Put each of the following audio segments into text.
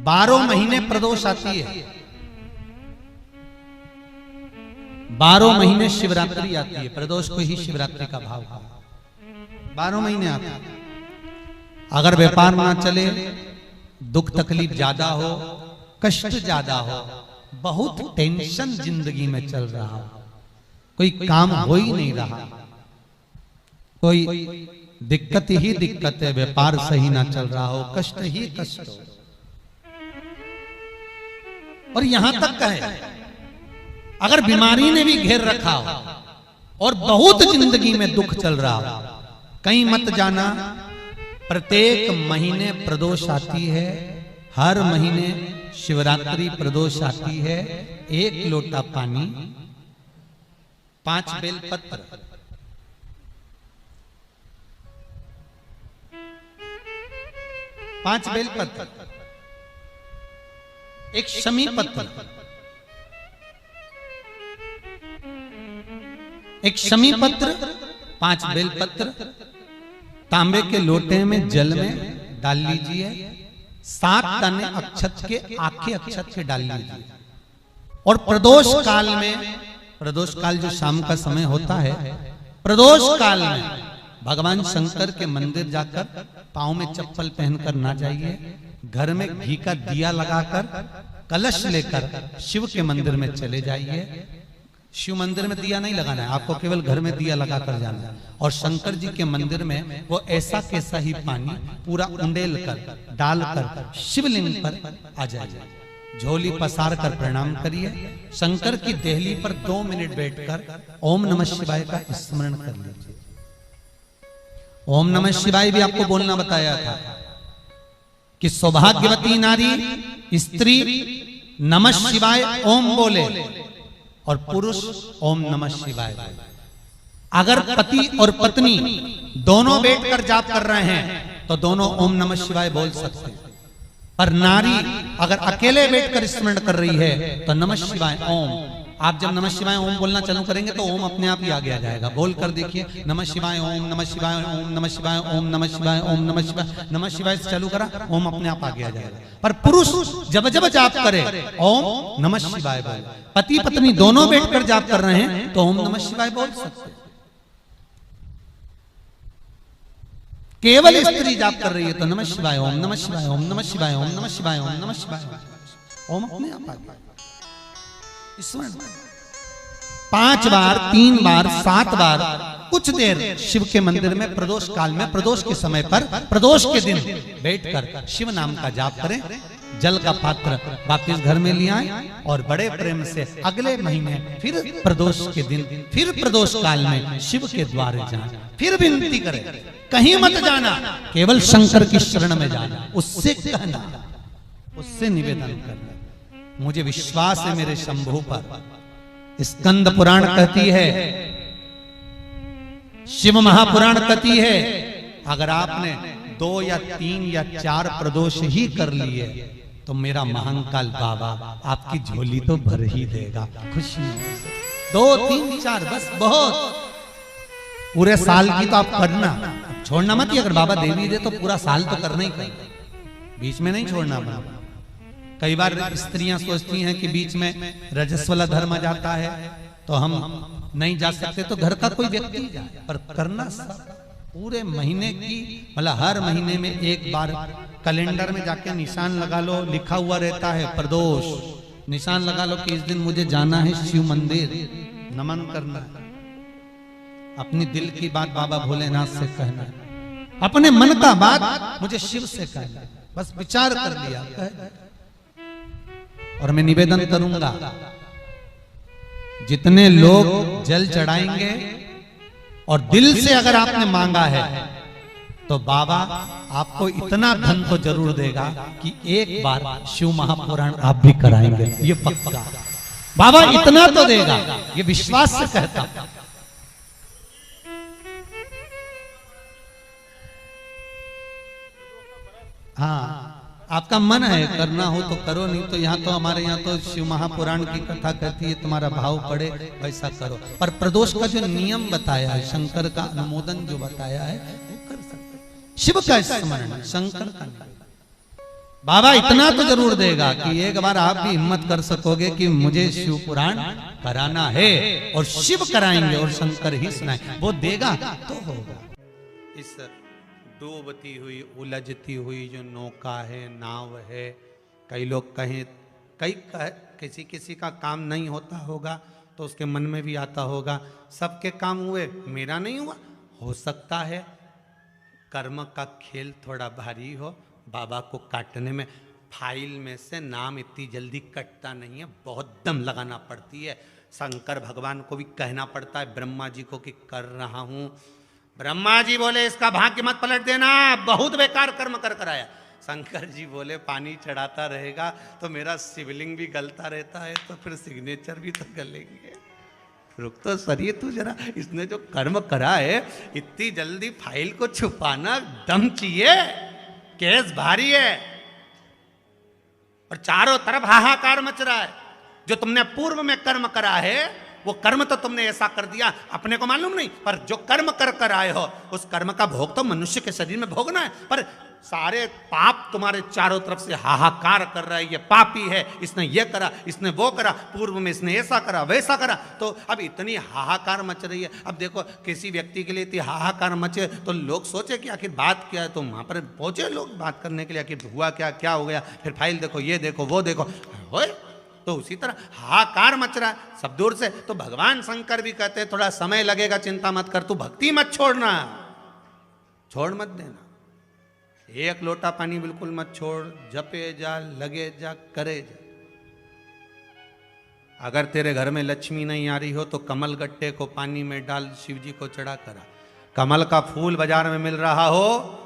12 महीने प्रदोष आती है, 12 महीने शिवरात्रि आती है। प्रदोष को ही शिवरात्रि का भाव है। 12 महीने आते हैं। अगर व्यापार ना चले, दुख तकलीफ ज्यादा हो, कष्ट ज्यादा हो, बहुत टेंशन जिंदगी में चल रहा हो, कोई काम हो ही नहीं रहा, कोई दिक्कत ही दिक्कत है, व्यापार सही ना चल रहा हो, कष्ट ही कष्ट हो, और यहां तक कहे अगर बीमारी ने भी घेर रखा हो और बहुत जिंदगी में दुख चल रहा हो, कहीं मत जाना। प्रत्येक महीने प्रदोष आती है, हर महीने शिवरात्रि प्रदोष आती है। 1 लोटा पानी, 5 बेलपत्र, 5 बेलपत्र, 1 शमी पत्र, 1 शमी पत्र, 5 बेलपत्र तांबे के लोटे में जल में डाल लीजिए। 7 दाने अक्षत के, आखे अक्षत के डाल लीजिए। और प्रदोष काल में, प्रदोष काल जो शाम का समय होता है, प्रदोष काल में भगवान शंकर के मंदिर जाकर पांव में चप्पल पहनकर ना जाइए। घर में घी का दिया लगाकर कलश लेकर शिव के मंदिर में चले जाइए। शिव मंदिर में दिया नहीं लगाना है आपको, केवल घर में दिया लगाकर जाना है। और शंकर जी के मंदिर में वो ऐसा कैसा ही पानी पूरा उंडेल कर डालकर शिवलिंग पर आ जाइए। झोली पसार कर प्रणाम करिए। शंकर की देहली पर 2 मिनट बैठकर ओम नमः शिवाय का स्मरण कर लीजिए। ओम नमः शिवाय भी आपको बोलना बताया था कि सौभाग्यवती नारी स्त्री नमः शिवाय ओम बोले और पुरुष ओम नमः शिवाय। अगर पति और पत्नी दोनों बैठकर जाप कर रहे हैं तो दोनों ओम नमः शिवाय बोल सकते हैं। पर नारी अगर अकेले बैठकर स्मरण कर रही है तो नमः शिवाय ओम। आप जब नमः शिवाय ओम बोलना चालू करेंगे तो ओम अपने आप ही आगे आ जाएगा। बोल कर देखिए, नमः शिवाय ओम, नमः शिवाय ओम, नमः शिवाय ओम, नमः शिवाय ओम, नमः शिवाय। नमः शिवाय से चालू करा, ओम अपने आप आगे आ जाएगा। पर पुरुष जब जब जाप करे ओम नमः शिवाय बोले। पति पत्नी दोनों बैठकर जाप कर रहे हैं तो ओम नमः शिवाय बोल सकते। केवल स्त्री जाप कर रही है तो नमः शिवाय ओम, नमः शिवाय ओम, नमः शिवाय ओम, नमः शिवाय ओम, नमः शिवाय ओम अपने आप आ गया। 5 बार, 3 बार, 7 बार कुछ देर शिव के मंदिर में प्रदोष काल में, प्रदोष के समय पर, प्रदोष के दिन बैठकर शिव नाम का जाप करें। जल का पात्र वापिस घर में ले आए और बड़े प्रेम से अगले महीने फिर प्रदोष के दिन, फिर प्रदोष काल में शिव के द्वार जाएं, फिर विनती करें। कहीं मत जाना, केवल शंकर की शरण में जाना, उससे कहना, उससे निवेदन करना, मुझे विश्वास है मेरे शंभु पर। स्कंद पुराण कहती है, शिव महापुराण कहती है, अगर आपने 2 या 3 या 4 प्रदोष ही कर लिए तो मेरा महाकाल बाबा आपकी झोली तो भर ही देगा खुशियों से। 2, 3, 4 बस बहुत। पूरे साल की तो आप करना, छोड़ना मत ही। अगर बाबा देवी दे तो पूरा साल तो करना ही करना, बीच में नहीं छोड़ना बाबा। कई बार स्त्रियां सोचती हैं कि बीच में रजस्वला धर्म जाता है तो हम नहीं जा सकते, तो घर का कोई व्यक्ति जाए, पर करना पूरे महीने की, मतलब हर महीने में एक बार कैलेंडर में जाके निशान लगा लो, लिखा हुआ रहता है प्रदोष, निशान लगा लो कि इस दिन मुझे जाना है शिव मंदिर, नमन करना है, अपनी दिल की बात बाबा भोलेनाथ से कहना है, अपने मन का बात मुझे शिव से कहना है, बस विचार कर लिया। और मैं निवेदन करूंगा, जितने लोग जल चढ़ाएंगे और दिल से अगर आपने मांगा है तो बाबा आपको इतना धन तो जरूर देगा कि एक बार शिव महापुराण आप भी कराएंगे, ये पक्का। बाबा इतना तो देगा, ये विश्वास से कहता। हाँ, आपका मन है करना हो तो करो, नहीं तो यहाँ तो हमारे यहाँ तो शिव महापुराण की कथा कहती है, तुम्हारा भाव पड़े वैसा करो। पर प्रदोष का जो नियम बताया है, शंकर का अनुमोदन जो बताया है, वो कर सकते। शिव का स्मरण, शंकर का, बाबा इतना तो जरूर देगा कि एक बार आप भी हिम्मत कर सकोगे कि मुझे शिव पुराण कराना है, और शिव कराएंगे और शंकर ही सुनाएंगे, वो देगा तो होगा। इस डूबती हुई उलझती हुई जो नौका है, नाव है, कई लोग कहें, किसी किसी का काम नहीं होता होगा तो उसके मन में भी आता होगा सबके काम हुए, मेरा नहीं हुआ। हो सकता है कर्म का खेल थोड़ा भारी हो, बाबा को काटने में फाइल में से नाम इतनी जल्दी कटता नहीं है, बहुत दम लगाना पड़ती है। शंकर भगवान को भी कहना पड़ता है ब्रह्मा जी को कि कर रहा हूं। ब्रह्मा जी बोले इसका भाग्य मत पलट देना, बहुत बेकार कर्म कर कराया। शंकर जी बोले पानी चढ़ाता रहेगा तो मेरा शिवलिंग भी गलता रहता है, तो फिर सिग्नेचर भी तो गलेंगे। रुक तो सरिए तू जरा, इसने जो कर्म करा है इतनी जल्दी फाइल को छुपाना दम चाहिए, केस भारी है। और चारों तरफ हाहाकार मच रहा है। जो तुमने पूर्व में कर्म करा है वो कर्म तो तुमने ऐसा कर दिया, अपने को मालूम नहीं, पर जो कर्म कर कर आए हो उस कर्म का भोग तो मनुष्य के शरीर में भोगना है। पर सारे पाप तुम्हारे चारों तरफ से हाहाकार कर रहा है, ये पापी है, इसने ये करा, इसने वो करा, पूर्व में इसने ऐसा करा वैसा करा, तो अब इतनी हाहाकार मच रही है। अब देखो किसी व्यक्ति के लिए इतनी हाहाकार मचे तो लोग सोचे कि आखिर बात क्या है, तो वहां पर पहुंचे लोग बात करने के लिए, आखिर हुआ क्या, क्या हो गया, फिर फाइल देखो, ये देखो, वो देखो, होए तो उसी तरह हाहाकार मच रहा है सब दूर से। तो भगवान शंकर भी कहते हैं थोड़ा समय लगेगा, चिंता मत कर, तू भक्ति मत छोड़ना, छोड़ मत देना, एक लोटा पानी बिल्कुल मत छोड़, जपे जा, लगे जा, करे जा। अगर तेरे घर में लक्ष्मी नहीं आ रही हो तो कमल गट्टे को पानी में डाल, शिव जी को चढ़ा करा। कमल का फूल बाजार में मिल रहा हो,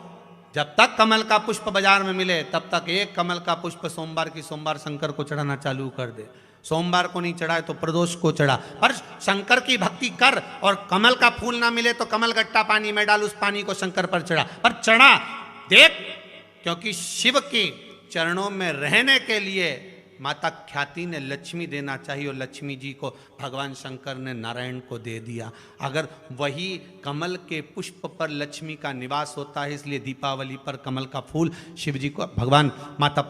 जब तक कमल का पुष्प बाजार में मिले तब तक एक कमल का पुष्प सोमवार की सोमवार शंकर को चढ़ाना चालू कर दे। सोमवार को नहीं चढ़ाए तो प्रदोष को चढ़ा, पर शंकर की भक्ति कर। और कमल का फूल ना मिले तो कमल गट्टा पानी में डाल, उस पानी को शंकर पर चढ़ा, पर चढ़ा देख, क्योंकि शिव के चरणों में रहने के लिए माता ख्याति ने लक्ष्मी देना चाहिए, और लक्ष्मी जी को भगवान शंकर ने नारायण को दे दिया। अगर वही कमल के पुष्प पर लक्ष्मी का निवास होता है, इसलिए दीपावली पर कमल का फूल शिव जी को, भगवान माता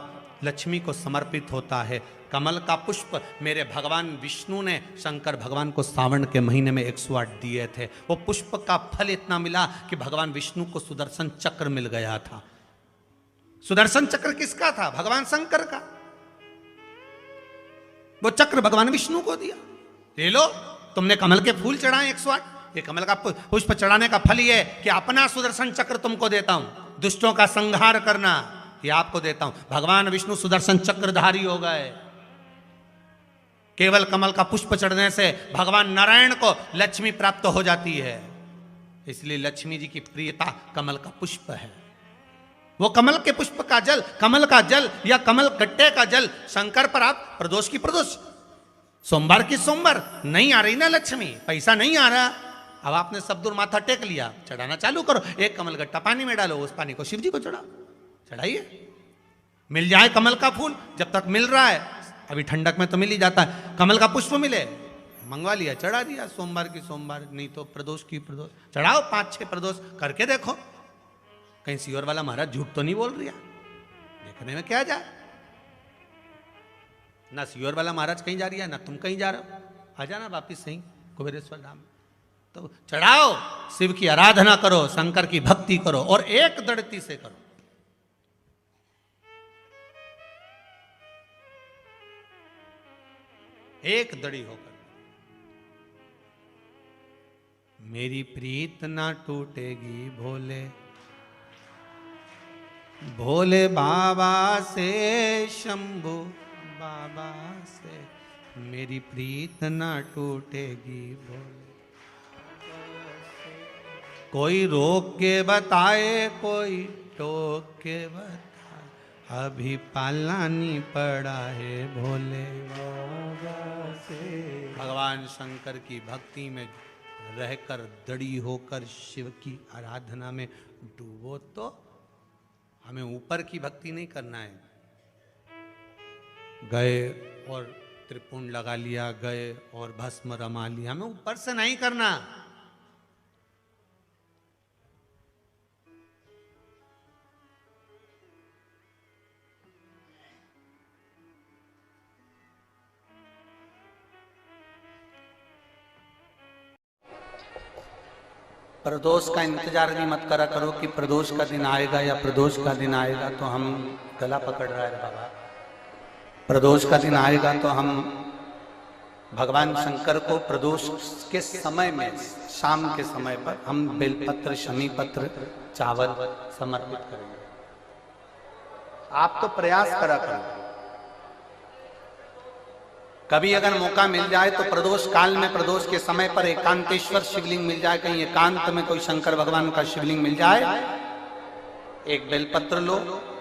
लक्ष्मी को समर्पित होता है। कमल का पुष्प मेरे भगवान विष्णु ने शंकर भगवान को सावन के महीने में 108 दिए थे। वो पुष्प का फल इतना मिला कि भगवान विष्णु को सुदर्शन चक्र मिल गया था। सुदर्शन चक्र किसका था? भगवान शंकर का। वो चक्र भगवान विष्णु को दिया। ले लो, तुमने कमल के फूल चढ़ाए 108, ये कमल का पुष्प चढ़ाने का फल ये कि अपना सुदर्शन चक्र तुमको देता हूं, दुष्टों का संहार करना ये आपको देता हूं। भगवान विष्णु सुदर्शन चक्रधारी हो गए। केवल कमल का पुष्प चढ़ने से भगवान नारायण को लक्ष्मी प्राप्त हो जाती है, इसलिए लक्ष्मी जी की प्रियता कमल का पुष्प है। वो कमल के पुष्प का जल, कमल का जल या कमल गट्टे का जल शंकर पर आप प्रदोष की प्रदोष, सोमवार की सोमवार, नहीं आ रही ना लक्ष्मी, पैसा नहीं आ रहा, अब आपने सब दूर माथा टेक लिया, चढ़ाना चालू करो। एक कमल गट्टा पानी में डालो, उस पानी को शिव जी को चढ़ाओ, चढ़ाइए, मिल जाए कमल का फूल। जब तक मिल रहा है, अभी ठंडक में तो मिल ही जाता है, कमल का पुष्प मिले, मंगवा लिया, चढ़ा दिया, सोमवार की सोमवार, नहीं तो प्रदोष की प्रदोष चढ़ाओ, 5-6 प्रदोष करके देखो, कहीं सियोर वाला महाराज झूठ तो नहीं बोल रहा, देखने में क्या जाए। ना सियोर वाला महाराज कहीं जा रही है, ना तुम कहीं जा रहे हो, आ जाना वापिस सही कुबेरेश्वर धाम। तो चढ़ाओ, शिव की आराधना करो, शंकर की भक्ति करो, और एक दृढ़ता से करो। एक दड़ी होकर, मेरी प्रीत ना टूटेगी भोले, भोले बाबा से, शंभू बाबा से, मेरी प्रीत ना टूटेगी भोले। कोई रोक के बताए, कोई टोक के बताए, अभी पालानी पड़ा है भोले बाबा से। भगवान शंकर की भक्ति में रहकर, दड़ी होकर शिव की आराधना में डूबो। तो हमें ऊपर की भक्ति नहीं करना है, गए और त्रिपुंड लगा लिया, गए और भस्म रमा लिया, हमें ऊपर से नहीं करना। प्रदोष का इंतजार भी मत करा करो कि प्रदोष का दिन आएगा या प्रदोष का दिन आएगा तो हम गला पकड़ रहा है बाबा। प्रदोष का दिन आएगा तो हम भगवान शंकर को प्रदोष के समय में, शाम के समय पर हम बेलपत्र, शमी पत्र, चावल समर्पित करेंगे। आप तो प्रयास करा करो। कभी अगर मौका मिल जाए तो प्रदोष काल में, प्रदोष के समय पर एकांतेश्वर शिवलिंग मिल जाए, कहीं एकांत में कोई शंकर भगवान का शिवलिंग मिल जाए, एक बेलपत्र लो,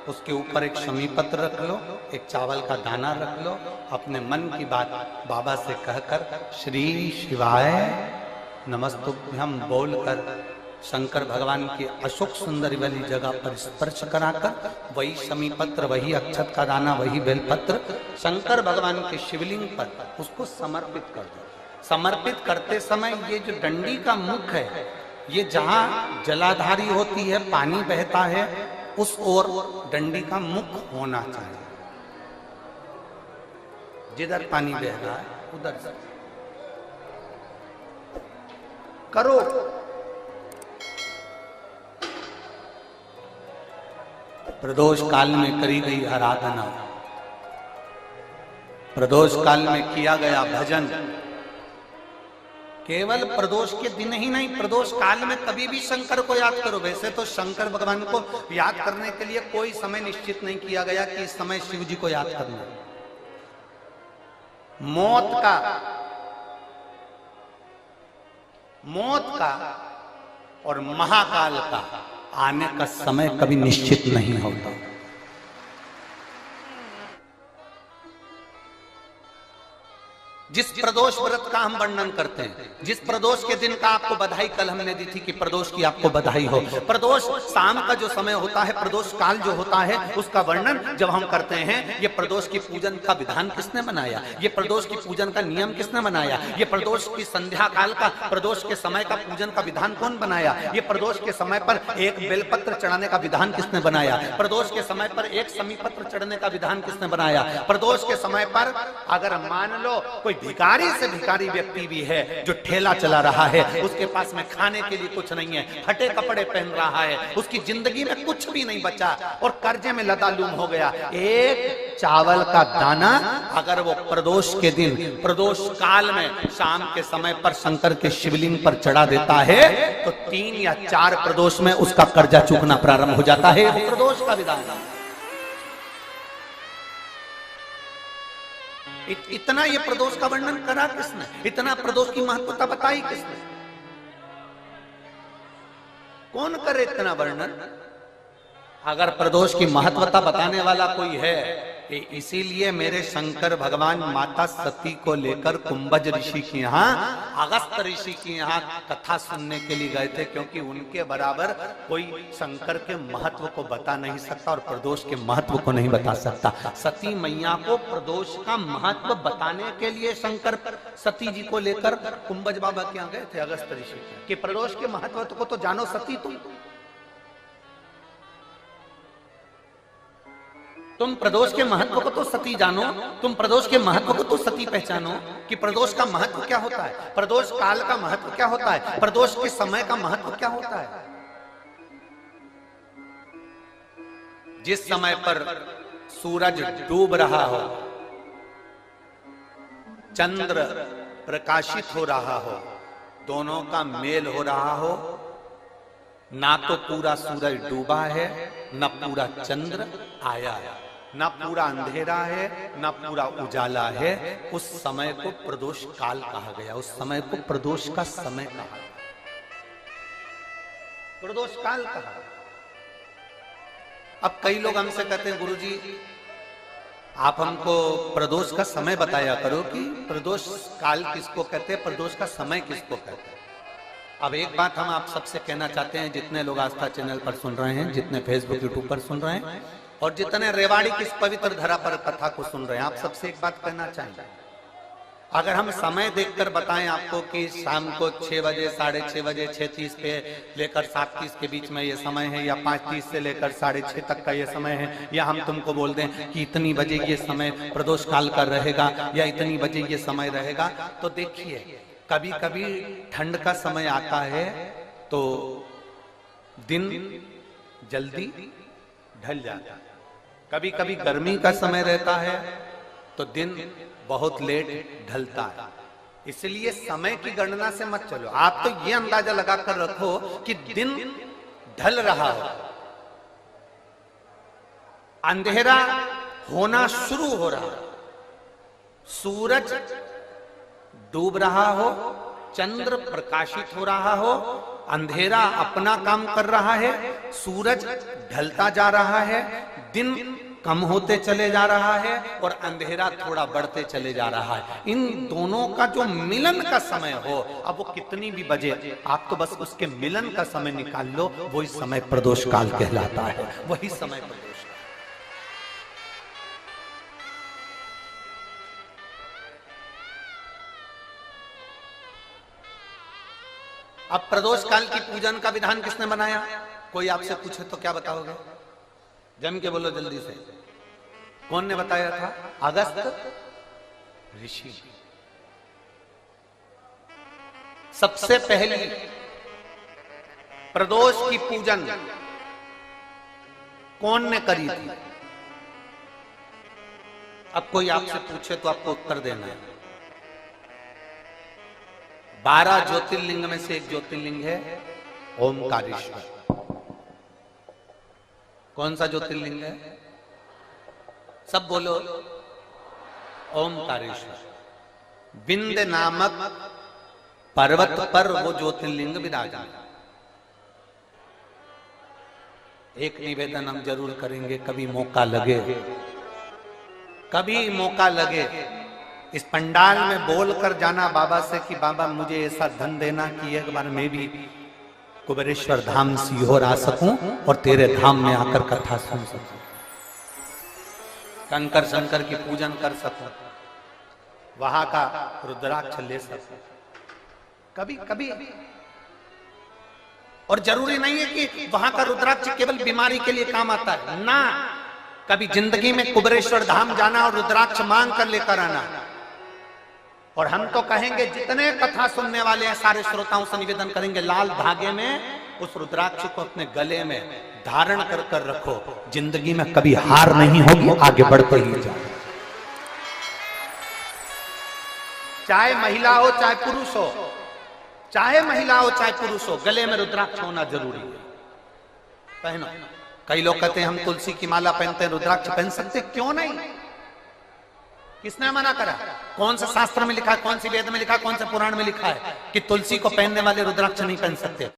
उसके ऊपर एक शमी पत्र रख लो, एक चावल का दाना रख लो, अपने मन की बात बाबा से कहकर श्री शिवाय नमस्तुभ्यं बोलकर शंकर भगवान की अशोक सुंदरी वाली जगह पर स्पर्श कराकर वही शमी पत्र, वही अक्षत का दाना, वही बेलपत्र शंकर भगवान के शिवलिंग पर उसको समर्पित कर दो। समर्पित करते समय ये जो डंडी का मुख है, ये जहां जलाधारी होती है, पानी बहता है, उस ओर डंडी का मुख होना चाहिए। जिधर पानी बह रहा है उधर से करो। प्रदोष काल में करी गई आराधना, प्रदोष काल में किया गया भजन, केवल प्रदोष के दिन ही नहीं, प्रदोष काल में कभी भी शंकर को याद करो। वैसे तो शंकर भगवान को याद करने के लिए कोई समय निश्चित नहीं किया गया कि इस समय शिव जी को याद करना। मौत का और महाकाल का आने का समय कभी निश्चित नहीं होता। जिस प्रदोष व्रत का हम वर्णन करते हैं, जिस प्रदोष के दिन का आपको बधाई कल हमने दी थी कि प्रदोष की आपको बधाई हो, प्रदोष शाम का जो समय होता है, प्रदोष काल जो होता है, उसका वर्णन जब हम करते हैं, ये प्रदोष की पूजन का विधान किसने बनाया, ये प्रदोष की पूजन का नियम किसने बनाया, ये प्रदोष की संध्या काल का, प्रदोष के समय का पूजन का विधान कौन बनाया, ये प्रदोष के समय पर एक बेलपत्र चढ़ाने का विधान किसने बनाया, प्रदोष के समय पर एक शमी पत्र चढ़ने का विधान किसने बनाया, प्रदोष के समय पर अगर मान लो कोई भिखारी से भिखारी व्यक्ति भी है जो ठेला चला रहा है, उसके पास में खाने के लिए कुछ नहीं है, फटे कपड़े पहन रहा है, उसकी जिंदगी में कुछ भी नहीं बचा और कर्जे में लदालूम हो गया, एक चावल का दाना अगर वो प्रदोष के दिन, प्रदोष काल में शाम के समय पर शंकर के शिवलिंग पर चढ़ा देता है तो 3 या 4 प्रदोष में उसका कर्जा चूकना प्रारंभ हो जाता है। प्रदोष का विधान। इतना ये प्रदोष का वर्णन करा किसने, इतना प्रदोष की महत्वता बताई किसने, कौन करे इतना वर्णन। अगर प्रदोष की महत्वता बताने वाला कोई है, इसीलिए मेरे शंकर भगवान माता सती को लेकर कुंभज ऋषि के यहाँ, अगस्त ऋषि के यहाँ कथा सुनने के लिए गए थे, क्योंकि उनके बराबर कोई शंकर के महत्व को बता नहीं सकता और प्रदोष के महत्व को नहीं बता सकता। सती मैया को प्रदोष का महत्व बताने के लिए शंकर सती जी को लेकर कुंभज बाबा के यहाँ गए थे, अगस्त ऋषि, कि प्रदोष के महत्व को तो जानो सती, तुम प्रदोष के महत्व को तो सती जानो, तुम प्रदोष के महत्व को तो सती पहचानो कि प्रदोष का महत्व क्या होता है, प्रदोष काल का महत्व क्या होता है, प्रदोष के समय का महत्व क्या होता है। जिस समय पर सूरज डूब रहा हो, चंद्र प्रकाशित हो रहा हो, दोनों का मेल हो रहा हो, ना तो पूरा सूरज डूबा है, न पूरा चंद्र आया है, न पूरा अंधेरा है, न पूरा उजाला है, उस समय को प्रदोष काल कहा गया, उस समय को प्रदोष का समय कहा, प्रदोष काल कहा। अब कई लोग हमसे कहते हैं गुरुजी आप हमको प्रदोष का समय बताया करो कि प्रदोष काल किसको कहते हैं, प्रदोष का समय किसको कहते हैं। अब एक बात हम आप सबसे कहना चाहते हैं, जितने लोग आस्था चैनल पर सुन रहे हैं, जितने फेसबुक यूट्यूब पर सुन रहे हैं और जितने रेवाड़ी की इस पवित्र धरा पर कथा को सुन रहे हैं, आप सबसे एक बात कहना चाहेंगे, अगर हम समय देखकर बताएं आपको कि शाम को 6 बजे, 6:30 बजे, 6:30 पे लेकर 7:30 के बीच में ये समय है, या 5:30 से लेकर 6:30 तक का ये समय है, या हम तुमको बोल दें कि इतनी बजे ये समय प्रदोष काल का रहेगा या इतनी बजे ये समय रहेगा, तो देखिए कभी कभी ठंड का समय आता है तो दिन जल्दी ढल जाता है। कभी कभी गर्मी का समय रहता है तो दिन बहुत लेट ढलता है। इसलिए समय की गणना से मत चलो, आप तो ये अंदाजा लगाकर रखो कि दिन ढल रहा हो, अंधेरा होना शुरू हो रहा हो, सूरज डूब रहा हो, चंद्र प्रकाशित हो रहा हो, अंधेरा अपना काम कर रहा है, सूरज ढलता जा रहा है, दिन कम होते चले जा रहा है और अंधेरा थोड़ा बढ़ते चले जा रहा है। इन दोनों का जो मिलन का समय हो, अब वो कितनी भी बजे, आप तो बस उसके मिलन का समय निकाल लो, वही समय प्रदोष काल कहलाता है, वही समय प्रदोष काल। अब प्रदोष काल की पूजन का विधान किसने बनाया? कोई आपसे पूछे तो क्या बताओगे? जम के बोलो जल्दी से। कौन ने बताया था? अगस्त ऋषि। सबसे पहले प्रदोष की पूजन कौन ने करी थी? अब कोई आपसे पूछे तो आपको उत्तर देना है। 12 ज्योतिर्लिंग में से एक ज्योतिर्लिंग है ओमकारेश्वर। कौन सा ज्योतिर्लिंग है? सब बोलो। ओमकारेश्वर। विंध्य नामक पर्वत पर वो ज्योतिर्लिंग विराजमान। एक निवेदन हम जरूर करेंगे, कभी मौका लगे, कभी मौका लगे, इस पंडाल में बोलकर जाना बाबा से कि बाबा मुझे ऐसा धन देना कि एक बार मैं भी कुबेरेश्वर धाम सीहोर आ सकूं और तेरे धाम में आकर कथा सुन सकूं, कंकर शंकर की पूजन कर सकूं, वहां का रुद्राक्ष ले सकूं। कभी कभी, और जरूरी नहीं है कि वहां का रुद्राक्ष केवल बीमारी के लिए काम आता है ना, कभी जिंदगी में कुबेरेश्वर धाम जाना और रुद्राक्ष मांग कर लेकर आना। और हम तो कहेंगे, जितने कथा सुनने वाले हैं सारे श्रोताओं से निवेदन करेंगे, लाल धागे में उस रुद्राक्ष को अपने गले में धारण कर कर रखो, जिंदगी में कभी हार नहीं होगी, आगे बढ़ते ही जाओ। चाहे महिला हो चाहे पुरुष हो, चाहे महिला हो चाहे पुरुष हो, गले में रुद्राक्ष होना जरूरी है। पहनो। कई लोग कहते हैं हम तुलसी की माला पहनते हैं, रुद्राक्ष पहन सकते? क्यों नहीं? किसने मना करा? कौन से शास्त्र में लिखा है, कौन सी वेद में लिखा है, कौन से पुराण में लिखा है कि तुलसी को पहनने वाले रुद्राक्ष नहीं पहन सकते?